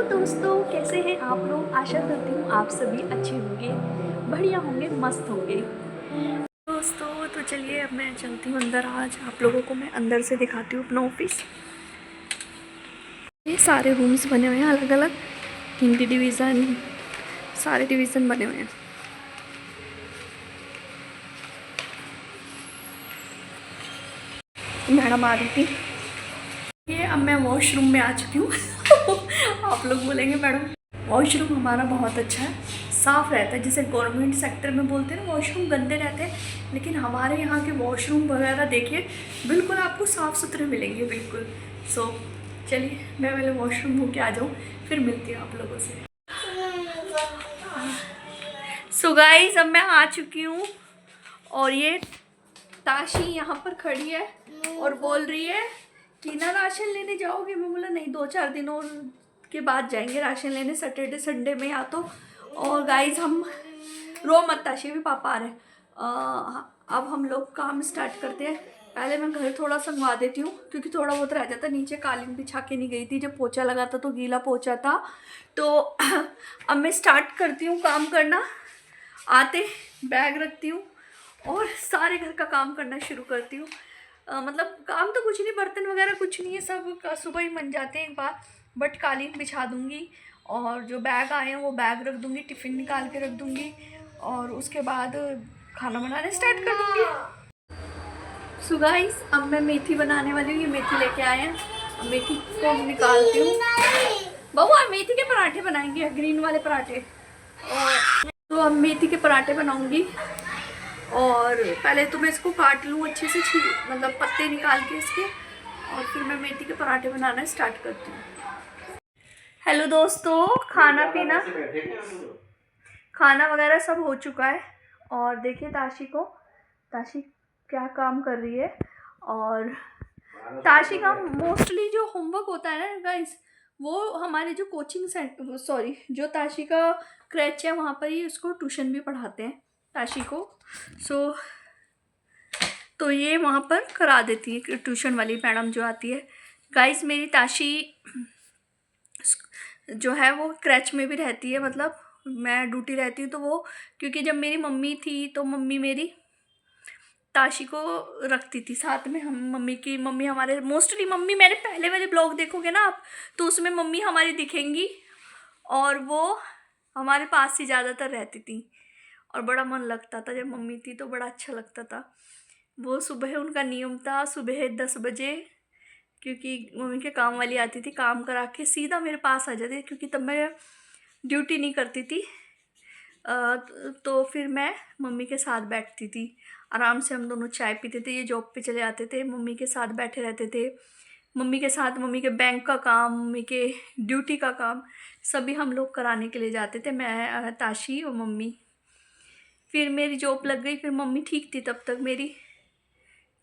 दोस्तों, कैसे हैं आप लोग। आशा करती हूँ आप सभी अच्छे होंगे, बढ़िया होंगे, मस्त होंगे। दोस्तों तो चलिए अब मैं चलती हूँ अंदर। आज आप लोगों को मैं अंदर से दिखाती हूँ अपना ऑफिस। ये सारे रूम्स बने हुए हैं अलग अलग, हिंदी डिवीज़न, सारे डिवीज़न बने हुए हैं। मैडम आ रही थी। ये अब मैं वॉशरूम में आ चुकी हूँ। आप लोग बोलेंगे मैडम, वॉशरूम हमारा बहुत अच्छा है, साफ़ रहता है। जैसे गवर्नमेंट सेक्टर में बोलते हैं ना वॉशरूम गंदे रहते हैं, लेकिन हमारे यहाँ के वॉशरूम वगैरह देखिए बिल्कुल आपको साफ़ सुथरे मिलेंगे बिल्कुल। सो चलिए मैं पहले वॉशरूम होके आ जाऊँ, फिर मिलती हूँ आप लोगों से। सो गाइस अब मैं आ चुकी हूँ और ये ताशी यहाँ पर खड़ी है और बोल रही है कि ना राशन लेने जाओगे। मैं बोला नहीं, 2-4 दिनों के बाद जाएंगे राशन लेने, सैटरडे संडे में या तो। और गाइस हम रो मत ताशी, भी पापा आ रहे हैं। अब हम लोग काम स्टार्ट करते हैं। पहले मैं घर थोड़ा संगवा देती हूँ क्योंकि थोड़ा बहुत रह जाता। नीचे कालीन बिछा के नहीं गई थी, जब पोछा लगा था तो गीला पोछा था। तो अब मैं स्टार्ट करती हूँ काम करना। आते बैग रखती हूँ और सारे घर का काम करना शुरू करती हूँ। मतलब काम तो कुछ नहीं, बर्तन वगैरह कुछ नहीं है, सब का सुबह ही बन जाते हैं एक बार। बट कालीन बिछा दूँगी और जो बैग आए हैं वो बैग रख दूँगी, टिफ़िन निकाल के रख दूँगी और उसके बाद खाना बनाने स्टार्ट कर दूँगी। सो गाइस अब मैं मेथी बनाने वाली हूँ। ये मेथी लेके आए हैं, अब मेथी को निकालती हूँ। बउआ मेथी के पराठे बनाएंगे, ग्रीन वाले पराठे। और तो अब मेथी के पराठे बनाऊँगी। और पहले तो मैं इसको काट लूँ अच्छे से, मतलब पत्ते निकाल के इसके, और फिर मैं मेथी के पराठे बनाना स्टार्ट करती हूँ। हेलो दोस्तों, खाना वगैरह सब हो चुका है। और देखिए ताशी क्या काम कर रही है। और ताशी का मोस्टली जो होमवर्क होता है ना गाइस, वो हमारे जो कोचिंग सेंटर, सॉरी जो ताशी का क्रैच है वहाँ पर ही उसको ट्यूशन भी पढ़ाते हैं ताशी को। तो ये वहाँ पर करा देती है ट्यूशन वाली मैडम जो आती है। गाइस मेरी ताशी जो है वो क्रैच में भी रहती है, मतलब मैं ड्यूटी रहती हूँ तो वो, क्योंकि जब मेरी मम्मी थी तो मम्मी मेरी ताशी को रखती थी साथ में। हम मम्मी हमारे मोस्टली मम्मी, मेरे पहले वाले ब्लॉग देखोगे ना आप तो उसमें मम्मी हमारी दिखेंगी और वो हमारे पास ही ज़्यादातर रहती थी और बड़ा मन लगता था जब मम्मी थी, तो बड़ा अच्छा लगता था। वो सुबह उनका नियम था सुबह 10 बजे, क्योंकि मम्मी के काम वाली आती थी, काम करा के सीधा मेरे पास आ जाती थी, क्योंकि तब मैं ड्यूटी नहीं करती थी। तो फिर मैं मम्मी के साथ बैठती थी, आराम से हम दोनों चाय पीते थे। ये जॉब पे चले जाते थे, मम्मी के साथ बैठे रहते थे। मम्मी के साथ मम्मी के बैंक का काम, मम्मी के ड्यूटी का काम सभी हम लोग कराने के लिए जाते थे, मैं ताशी और मम्मी। फिर मेरी जॉब लग गई, फिर मम्मी ठीक थी तब तक मेरी।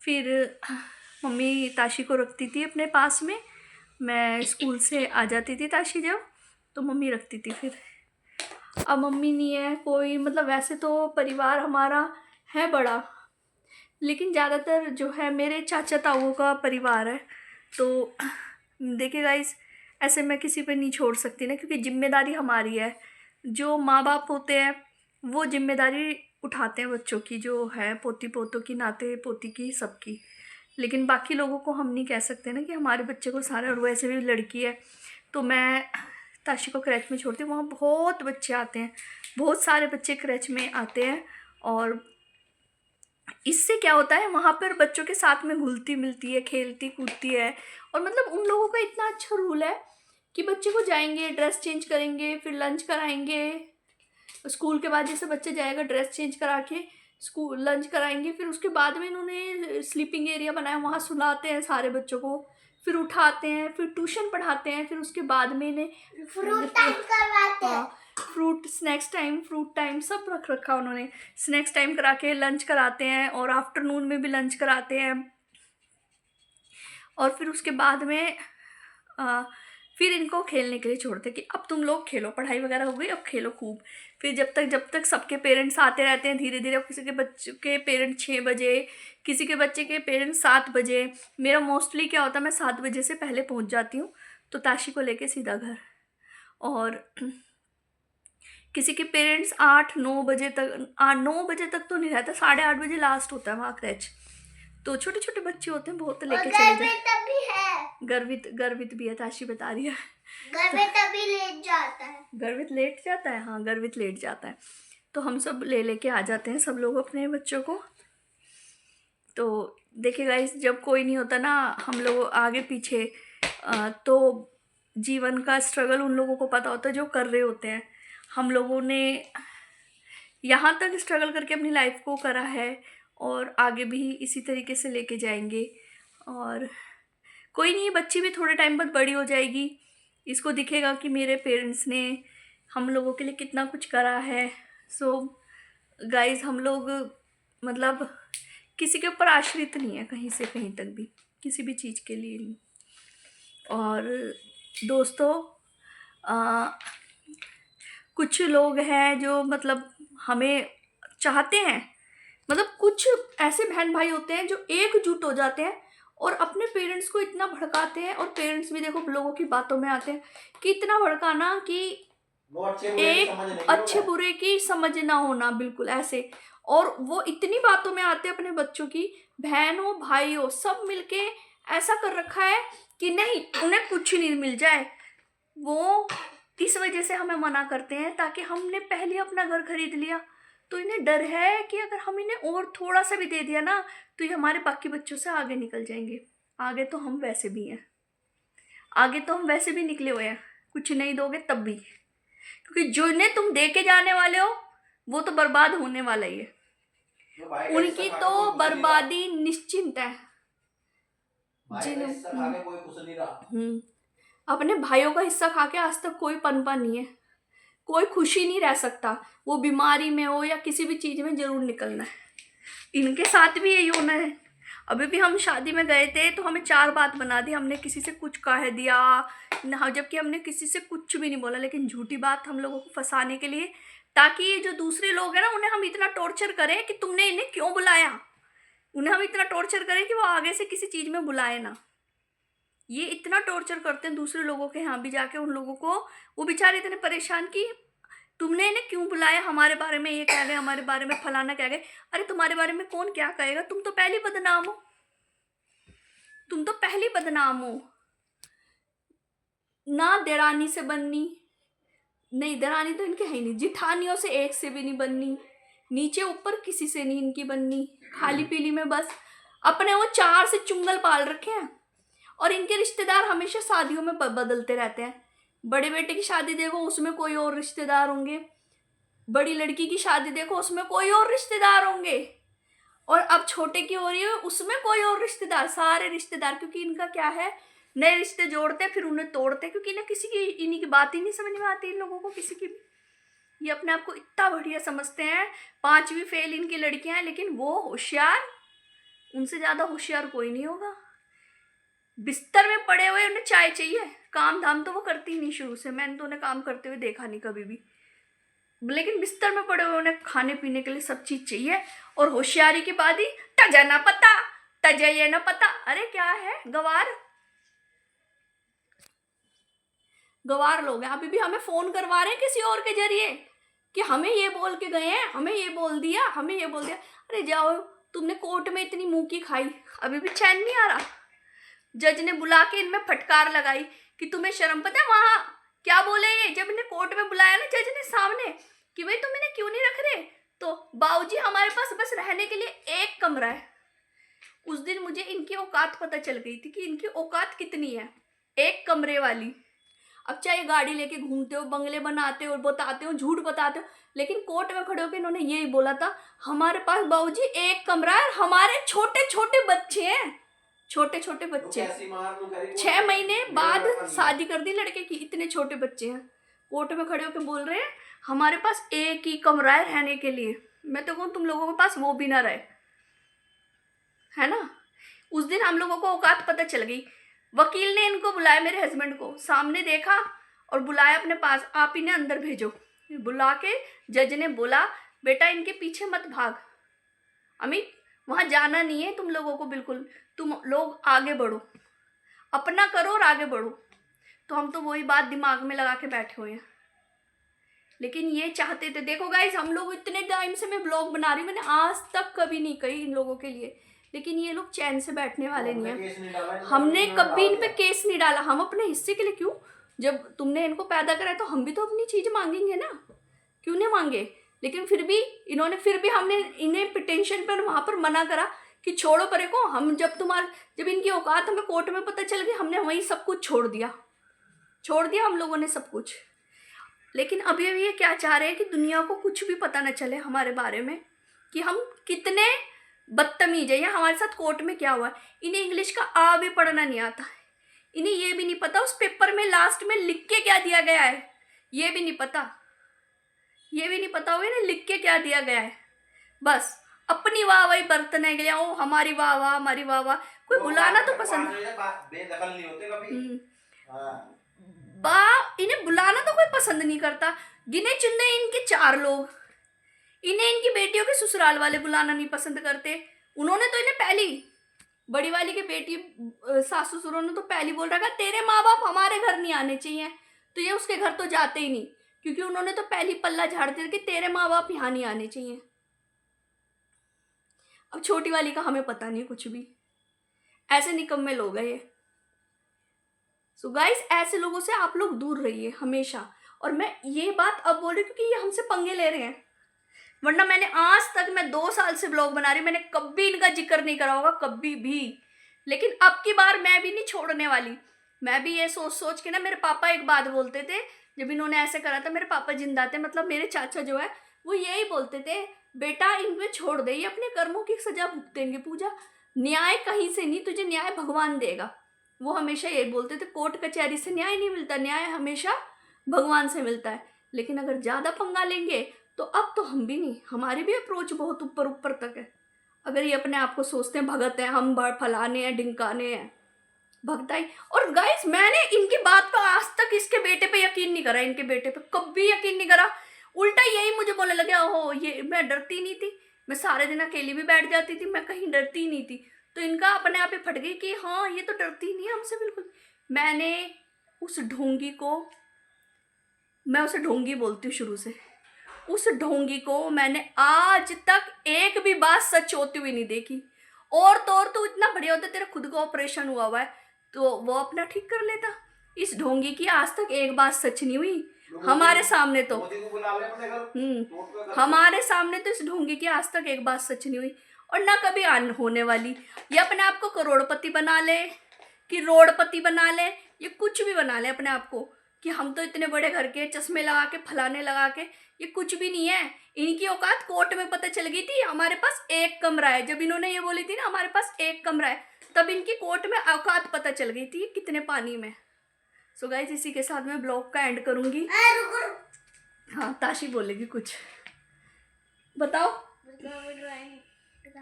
फिर मम्मी ताशी को रखती थी अपने पास में। मैं स्कूल से आ जाती थी ताशी जब, तो मम्मी रखती थी। फिर अब मम्मी नहीं है कोई, मतलब वैसे तो परिवार हमारा है बड़ा, लेकिन ज़्यादातर जो है मेरे चाचा ताऊओं का परिवार है। तो देखिए गाइस, ऐसे मैं किसी पे नहीं छोड़ सकती ना, क्योंकि जिम्मेदारी हमारी है। जो माँ बाप होते हैं वो जिम्मेदारी उठाते हैं बच्चों की, जो है पोती पोतों की, नाते पोती की, सबकी। लेकिन बाकी लोगों को हम नहीं कह सकते ना कि हमारे बच्चे को सारा, और वैसे भी लड़की है। तो मैं ताशी को क्रैच में छोड़ती हूँ, वहाँ बहुत बच्चे आते हैं, बहुत सारे बच्चे क्रैच में आते हैं। और इससे क्या होता है, वहाँ पर बच्चों के साथ में घुलती मिलती है, खेलती कूदती है। और मतलब उन लोगों का इतना अच्छा रूल है कि बच्चे को जाएंगे, ड्रेस चेंज करेंगे, फिर लंच कराएंगे। स्कूल के बाद जैसे बच्चा जाएगा ड्रेस चेंज करा के स्कूल लंच कराएंगे, फिर उसके बाद में इन्होंने स्लीपिंग एरिया बनाया, वहाँ सुलाते हैं सारे बच्चों को, फिर उठाते हैं, फिर ट्यूशन पढ़ाते हैं, फिर उसके बाद में इन्हें फ्रूट टाइम करवाते हैं। Fruit snacks time, fruit time सब रख रखा उन्होंने। स्नैक्स टाइम करा के लंच कराते हैं और आफ्टरनून में भी लंच कराते हैं। और फिर उसके बाद में फिर इनको खेलने के लिए छोड़ते कि अब तुम लोग खेलो, पढ़ाई वगैरह हो गई, अब खेलो खूब। फिर जब तक सबके पेरेंट्स आते रहते हैं धीरे धीरे। किसी के बच्चे के पेरेंट्स 6 बजे, किसी के बच्चे के पेरेंट्स 7 बजे। मेरा मोस्टली क्या होता है, मैं 7 बजे से पहले पहुंच जाती हूँ, तो ताशी को लेके सीधा घर। और किसी के पेरेंट्स 8-9 बजे तक, 9 बजे तक तो नहीं रहता, 8:30 बजे लास्ट होता है वहाँ क्रैच। तो छोटे छोटे बच्चे होते हैं, बहुत लेके चले जाए। गर्वित भी है, ताशी बता रही है। गर्वित अभी लेट जाता है। गर्वित लेट जाता है, हाँ गर्वित लेट जाता है। तो हम सब लेके आ जाते हैं सब लोग अपने बच्चों को। तो देखिए गाइस, जब कोई नहीं होता ना हम लोग आगे पीछे, तो जीवन का स्ट्रगल उन लोगों को पता होता है जो कर रहे होते हैं। हम लोगों ने यहाँ तक स्ट्रगल करके अपनी लाइफ को करा है और आगे भी इसी तरीके से लेके जाएंगे। और कोई नहीं, बच्ची भी थोड़े टाइम बाद बड़ी हो जाएगी, इसको दिखेगा कि मेरे पेरेंट्स ने हम लोगों के लिए कितना कुछ करा है। सो गाइस, हम लोग मतलब किसी के ऊपर आश्रित नहीं है कहीं से कहीं तक भी, किसी भी चीज़ के लिए नहीं। और दोस्तों, कुछ लोग हैं जो मतलब हमें चाहते हैं, मतलब कुछ ऐसे बहन भाई होते हैं जो एकजुट हो जाते हैं और अपने पेरेंट्स को इतना भड़काते हैं, और पेरेंट्स भी देखो लोगों की बातों में आते हैं कि इतना भड़काना कि एक अच्छे बुरे की समझ ना होना, बिल्कुल ऐसे। और वो इतनी बातों में आते हैं अपने बच्चों की, बहन हो भाई हो सब मिलके ऐसा कर रखा है कि नहीं उन्हें कुछ नहीं मिल जाए। वो इस वजह से हमें मना करते हैं, ताकि हमने पहले अपना घर खरीद लिया तो इन्हें डर है कि अगर हम इन्हें और थोड़ा सा भी दे दिया ना तो ये हमारे बाकी बच्चों से आगे निकल जाएंगे। आगे तो हम वैसे भी हैं, आगे तो हम वैसे भी निकले हुए हैं, कुछ नहीं दोगे तब भी, क्योंकि जो इन्हें तुम दे के जाने वाले हो वो तो बर्बाद होने वाला ही है। उनकी तो बर्बादी निश्चिंत है। अपने भाइयों का हिस्सा खा के आज तक कोई पनपा नहीं है, कोई खुशी नहीं रह सकता, वो बीमारी में हो या किसी भी चीज़ में ज़रूर निकलना है। इनके साथ भी यही होना है। अभी भी हम शादी में गए थे तो हमें 4 बात बना दी, हमने किसी से कुछ कह दिया ना, जबकि हमने किसी से कुछ भी नहीं बोला, लेकिन झूठी बात हम लोगों को फंसाने के लिए, ताकि ये जो दूसरे लोग हैं ना उन्हें हम इतना टॉर्चर करें कि तुमने इन्हें क्यों बुलाया, उन्हें हम इतना टॉर्चर करें कि वो आगे से किसी चीज़ में बुलाए ना। ये इतना टॉर्चर करते हैं दूसरे लोगों के यहाँ भी जाके, उन लोगों को वो बेचारे इतने परेशान कि तुमने इन्हें क्यों बुलाया, हमारे बारे में ये कह गए, हमारे बारे में फलाना कह गए। अरे तुम्हारे बारे में कौन क्या कहेगा, तुम तो पहली बदनाम हो, तुम तो पहली बदनाम हो। ना देरानी से बननी, नहीं देरानी तो इनके है ही नहीं, जिठानियों से एक से भी नहीं बननी, नीचे ऊपर किसी से नहीं इनकी बननी, खाली पीली में बस अपने वो 4 से चुंगल पाल रखे हैं। और इनके रिश्तेदार हमेशा शादियों में बदलते रहते हैं। बड़े बेटे की शादी देखो उसमें कोई और रिश्तेदार होंगे, बड़ी लड़की की शादी देखो उसमें कोई और रिश्तेदार होंगे, और अब छोटे की हो रही है उसमें कोई और रिश्तेदार, सारे रिश्तेदार। क्योंकि इनका क्या है, नए रिश्ते जोड़ते फिर उन्हें तोड़ते, क्योंकि इन्हें किसी की इन्हीं की बात ही नहीं समझ में आती इन लोगों को किसी की भी। ये अपने आप को इतना बढ़िया समझते हैं, 5वीं फेल इनकी लड़कियां हैं, लेकिन वो होशियार, उनसे ज्यादा होशियार कोई नहीं होगा। बिस्तर में पड़े हुए उन्हें चाय चाहिए, काम धाम तो वो करती ही नहीं शुरू से, मैंने तो उन्हें काम करते हुए देखा नहीं कभी भी, लेकिन बिस्तर में पड़े हुए उन्हें खाने पीने के लिए सब चीज चाहिए। और होशियारी की बात ही तजा ना पता, तजा ये ना पता, अरे क्या है गवार लोग हैं। अभी भी हमें फोन करवा रहे हैं किसी और के जरिए कि हमें ये बोल के गए हैं, हमें ये बोल दिया, हमें ये बोल दिया। अरे जाओ, तुमने कोर्ट में इतनी मुंह की खाई, अभी भी चैन नहीं आ रहा। जज ने बुला के इनमें फटकार लगाई कि तुम्हें शर्म, पता है वहां क्या बोले ये, जब इन्हें कोर्ट में बुलाया ना जज ने सामने कि भाई तुम इन्हें क्यों नहीं रख रहे, तो बाबूजी हमारे पास बस रहने के लिए एक कमरा है। उस दिन मुझे इनकी औकात पता चल गई थी कि इनकी औकात कितनी है, एक कमरे वाली। अब चाहे गाड़ी लेके घूमते हो, बंगले बनाते हो, बताते हो, झूठ बताते हो, लेकिन कोर्ट में खड़े होकर इन्होंने यही बोला था, हमारे पास बाबूजी एक कमरा है, हमारे छोटे छोटे बच्चे हैं, छोटे छोटे बच्चे, 6 महीने बाद शादी कर दी लड़के की, इतने छोटे बच्चे हैं, कोर्ट में खड़े होकर बोल रहे हैं हमारे पास एक ही कमरा है रहने के लिए। मैं तो कहूँ तुम लोगों के पास वो भी ना रहे, है ना। उस दिन हम लोगों को औकात पता चल गई। वकील ने इनको बुलाया, मेरे हस्बैंड को सामने देखा और बुलाया अपने पास, आप इन्हें अंदर भेजो। बुला के जज ने बोला बेटा इनके पीछे मत भाग, अमित वहां जाना नहीं है तुम लोगों को बिल्कुल, तुम लोग आगे बढ़ो, अपना करो और आगे बढ़ो। तो हम तो वही बात दिमाग में लगा के बैठे हुए हैं। लेकिन ये चाहते थे, देखो गाइस हम लोग इतने टाइम से मैं ब्लॉग बना रही हूँ, मैंने आज तक कभी नहीं कही इन लोगों के लिए, लेकिन ये लोग चैन से बैठने वाले नहीं है। हमने कभी इन पे केस नहीं डाला, हम अपने हिस्से के लिए क्यों, जब तुमने इनको पैदा करा है तो हम भी तो अपनी चीज मांगेंगे ना, क्यों नहीं मांगे। लेकिन फिर भी हमने इन्हें पिटिशन पर वहां पर मना करा कि छोड़ो परे को, हम जब इनकी औकात हमें कोर्ट में पता चल गई, हमने वहीं सब कुछ छोड़ दिया हम लोगों ने सब कुछ। लेकिन अभी ये क्या चाह रहे हैं कि दुनिया को कुछ भी पता न चले हमारे बारे में, कि हम कितने बदतमीज है, या हमारे साथ कोर्ट में क्या हुआ है। इन्हें इंग्लिश का आ भी पढ़ना नहीं आता, इन्हें ये भी नहीं पता उस पेपर में लास्ट में लिख के क्या दिया गया है, ये भी नहीं पता होगा इन्हें लिख के क्या दिया गया है। बस अपनी वाह वाही बरतने के लिए, ओ हमारी वाह वाह, कोई बुलाना तो पसंद बेदखल नहीं होते कभी। इन्हें बुलाना तो कोई पसंद नहीं करता। गिने चुने इनके 4 लोग, इन्हें इनकी बेटियों के ससुराल वाले बुलाना नहीं पसंद करते। उन्होंने तो इन्हें पहली, बड़ी वाली की बेटी सास ससुरों ने तो पहली बोल रखा तेरे माँ बाप हमारे घर नहीं आने चाहिए, तो ये उसके घर तो जाते ही नहीं, क्योंकि उन्होंने तो पहली पल्ला झाड़ दिया कि तेरे माँ बाप यहाँ नहीं आने चाहिए। अब छोटी वाली का हमें पता नहीं कुछ भी, ऐसे निकम्मे लोग हैं ये। सो गाइस ऐसे लोगों से आप लोग दूर रहिए हमेशा। और मैं ये बात अब बोल रही हूँ क्योंकि ये हमसे पंगे ले रहे हैं, वरना मैंने आज तक, मैं 2 साल से ब्लॉग बना रही, मैंने कभी इनका जिक्र नहीं करा होगा, कभी भी। लेकिन अब की बार मैं भी नहीं छोड़ने वाली। मैं भी ये सोच के ना, मेरे पापा एक बात बोलते थे जब इन्होंने ऐसे करा था, मेरे पापा जिंदा थे, मतलब मेरे चाचा जो है वो यही बोलते थे, बेटा इनमें छोड़ दे, ये अपने कर्मों की सजा भुगतेंगे, पूजा न्याय कहीं से नहीं, तुझे न्याय भगवान देगा। वो हमेशा यही बोलते थे, कोर्ट कचहरी से न्याय नहीं मिलता, न्याय हमेशा भगवान से मिलता है। लेकिन अगर ज़्यादा पंगा लेंगे तो अब तो हम भी नहीं, हमारी भी अप्रोच बहुत ऊपर तक है। अगर ये अपने आप को सोचते हैं भगत हैं, हम फलाने हैं, डिंकाने हैं, भगताई। और गाइस मैंने इनकी बात पर आज तक इसके बेटे पे यकीन नहीं करा, इनके बेटे पे कभी यकीन नहीं करा। उल्टा यही मुझे बोलने लगे, ओहो ये मैं डरती नहीं थी, मैं सारे दिन अकेली भी बैठ जाती थी, मैं कहीं डरती नहीं थी। तो इनका अपने आप ही फट गई कि हाँ ये तो डरती नहीं है हमसे बिल्कुल। मैंने उस ढोंगी को, मैं उसे ढोंगी बोलती हूँ शुरू से, उस ढोंगी को मैंने आज तक एक भी बात सच होती हुई नहीं देखी। और तो इतना बढ़िया होता, तेरा खुद का ऑपरेशन हुआ है तो वो अपना ठीक कर लेता। इस ढोंगी की आज तक एक बात सच नहीं हुई हमारे सामने, तो हमारे सामने तो इस ढोंगी की आज तक एक बात सच नहीं हुई, और ना कभी होने वाली। ये अपने आप को करोड़पति बना ले कि रोडपति बना ले, ये कुछ भी बना ले अपने आप को कि हम तो इतने बड़े घर के, चश्मे लगा के, फलाने लगा के, ये कुछ भी नहीं है। इनकी औकात कोर्ट में पता चल गई थी, हमारे पास 1 कमरा है। जब इन्होंने ये बोली थी ना हमारे पास 1 कमरा है, तब इनकी कोर्ट में औकात पता चल गई थी कितने पानी में। सो गाइस इसी के साथ मैं ब्लॉग का एंड करूंगी। हाँ ताशी बोलेगी कुछ, बताओ।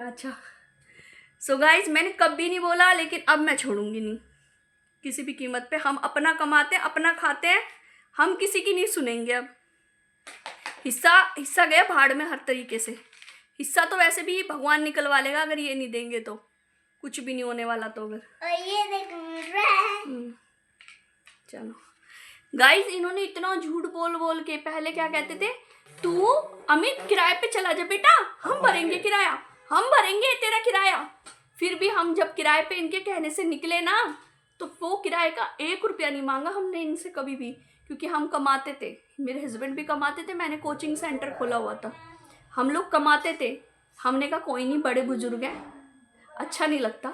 अच्छा सो गाइस मैंने कभी नहीं बोला, लेकिन अब मैं छोड़ूंगी नहीं किसी भी कीमत पे। हम अपना कमाते हैं, अपना खाते हैं, हम किसी की नहीं सुनेंगे। अब हिस्सा गया भाड़ में हर तरीके से। हिस्सा तो वैसे भी भगवान निकलवा लेगा, अगर ये नहीं देंगे तो कुछ भी नहीं होने वाला। तो अगर ये देख रहा है। चलो गाइस इन्होंने इतना झूठ बोल के, पहले क्या कहते थे, तू अमित किराए पे चला जा बेटा, हम भरेंगे किराया, हम भरेंगे तेरा किराया। फिर भी हम जब किराए पे इनके कहने से निकले ना, तो वो किराए का 1 रुपया नहीं मांगा हमने इनसे कभी भी, क्योंकि हम कमाते थे, मेरे हस्बैंड भी कमाते थे, मैंने कोचिंग सेंटर खोला हुआ था, हम लोग कमाते थे। हमने कहा कोई नहीं, बड़े बुजुर्ग हैं, अच्छा नहीं लगता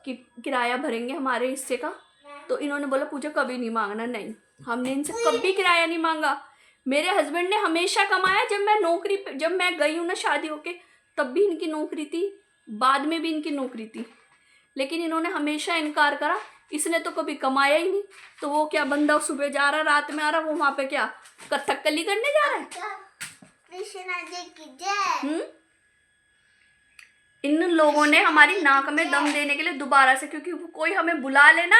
कि किराया भरेंगे हमारे हिस्से का। तो इन्होंने बोला पूजा कभी नहीं मांगना। नहीं, हमने इनसे कभी किराया नहीं मांगा। मेरे हस्बैंड ने हमेशा कमाया। जब मैं गई हूँ ना शादी होके, तब भी इनकी नौकरी थी, बाद में भी इनकी नौकरी थी, लेकिन इन्होंने हमेशा इनकार करा। इसने तो कभी कमाया ही नहीं, तो वो क्या बंदा सुबह जा रहा रात में आ रहा, वो वहां पे क्या कथकली करने जा रहा है। कृष्णा जी की जय। इन लोगों ने हमारी नाक में दम देने के लिए दोबारा से, क्योंकि कोई हमें बुला लेना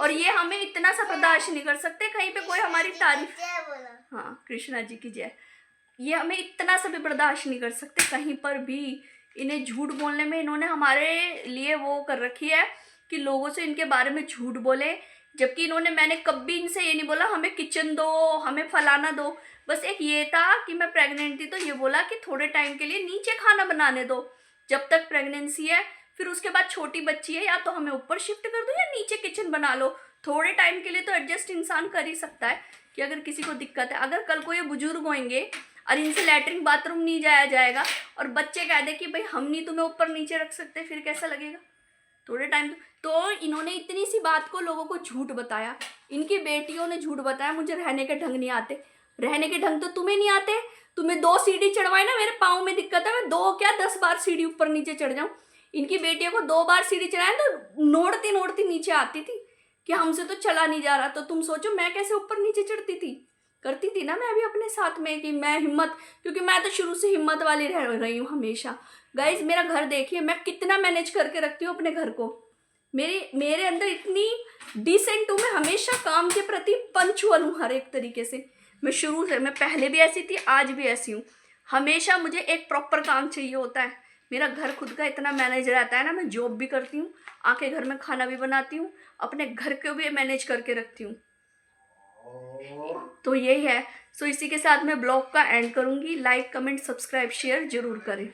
और ये हमें इतना सा बर्दाश्त नहीं कर सकते कहीं पे कोई हमारी तारीफ। हाँ कृष्णा जी की जय। ये हमें इतना सा भी बर्दाश्त नहीं कर सकते कहीं पर भी। इन्हें झूठ बोलने में इन्होंने हमारे लिए वो कर रखी है कि लोगों से इनके बारे में झूठ बोले, जबकि मैंने कभी इनसे ये नहीं बोला हमें किचन दो, हमें फलाना दो। बस एक ये था कि मैं प्रेग्नेंट थी तो ये बोला कि थोड़े टाइम के लिए नीचे खाना बनाने दो जब तक प्रेगनेंसी है, फिर उसके बाद छोटी बच्ची है, या तो हमें ऊपर शिफ्ट कर दो या नीचे किचन बना लो। थोड़े टाइम के लिए तो एडजस्ट इंसान कर ही सकता है कि अगर किसी को दिक्कत है। अगर कल को ये बुजुर्ग होंगे और इनसे लैट्रिन बाथरूम नहीं जाया जाएगा और बच्चे कह दे कि भाई हम नहीं तुम्हें ऊपर नीचे रख सकते, फिर कैसा लगेगा? थोड़े टाइम तो इन्होंने इतनी सी बात को लोगों को झूठ बताया, इनकी बेटियों ने झूठ बताया मुझे रहने के ढंग नहीं आते। रहने के ढंग तो तुम्हें नहीं आते, तुम्हें 2 सीढ़ी चढ़वाए ना, मेरे पाँव में दिक्कत है, मैं 2 क्या 10 बार सीढ़ी ऊपर नीचे चढ़ जाऊं। इनकी बेटियों को 2 बार सीढ़ी चढ़ाए तो नोड़ती नोड़ती नीचे आती थी कि हमसे तो चला नहीं जा रहा। तो तुम सोचो मैं कैसे ऊपर नीचे चढ़ती थी, करती थी ना मैं भी अपने साथ में कि मैं हिम्मत, क्योंकि मैं तो शुरू से हिम्मत वाली रह रही हूँ हमेशा। गाइज मेरा घर देखिए, मैं कितना मैनेज करके रखती हूँ अपने घर को। मेरे अंदर इतनी डिसेंट हूँ, मैं हमेशा काम के प्रति पंचुअल हूँ हर एक तरीके से। मैं शुरू से, मैं पहले भी ऐसी थी, आज भी ऐसी हूँ। हमेशा मुझे एक प्रॉपर काम चाहिए होता है। मेरा घर खुद का इतना मैनेज रहता है ना, मैं जॉब भी करती हूँ, आके घर में खाना भी बनाती हूँ, अपने घर को भी मैनेज करके रखती हूँ। तो यही है। सो इसी के साथ मैं ब्लॉग का एंड करूँगी। लाइक कमेंट सब्सक्राइब शेयर जरूर करें।